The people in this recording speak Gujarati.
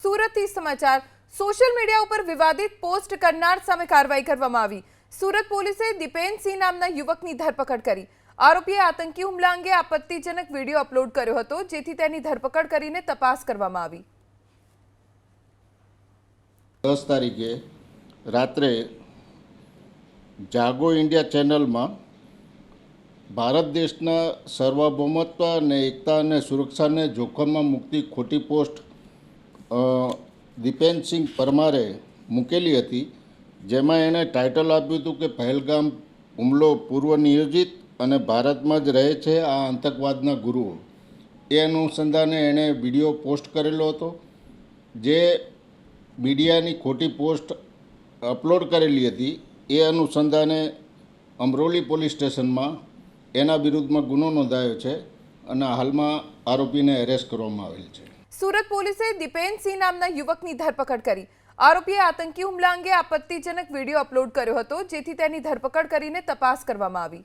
સુરતથી સમાચાર સોશિયલ મીડિયા ઉપર વિવાદિત પોસ્ટ કરનાર સામે કાર્યવાહી કરવામાં આવી। સુરત પોલીસે દીપેનસિંહ નામના યુવકની ધરપકડ કરી। આરોપીએ આતંકી હુમલા અંગે આપત્તિજનક વિડિયો અપલોડ કર્યો હતો, જેથી તેની ધરપકડ કરીને તપાસ કરવામાં આવી। 10 તારીખે રાત્રે જાગો ઇન્ડિયા ચેનલમાં ભારત દેશના સાર્વભૌમત્વ અને એકતા અને સુરક્ષાને જોખમમાં મૂકતી ખોટી પોસ્ટ દીપેનસિંહ પરમારે મૂકેલી હતી, જેમાં એણે ટાઇટલ આપ્યું હતું કે પહેલગામ હુમલો પૂર્વ નિયોજિત અને ભારતમાં જ રહે છે આ આતંકવાદના ગુરુઓ। એ અનુસંધાને એણે વિડીયો પોસ્ટ કરેલો હતો, જે મીડિયાની ખોટી પોસ્ટ અપલોડ કરેલી હતી। એ અનુસંધાને અમરોલી પોલીસ સ્ટેશનમાં એના વિરુદ્ધમાં ગુનો નોંધાયો છે અને હાલમાં આરોપીને એરેસ્ટ કરવામાં આવેલ છે। સુરત પોલીસે દીપેનસિંહ નામના યુવકની ધરપકડ કરી। આરોપીએ આતંકી હુમલા અંગે આપત્તિજનક વિડિયો અપલોડ કર્યો હતો, જેથી તેની ધરપકડ કરીને તપાસ કરવામાં આવી।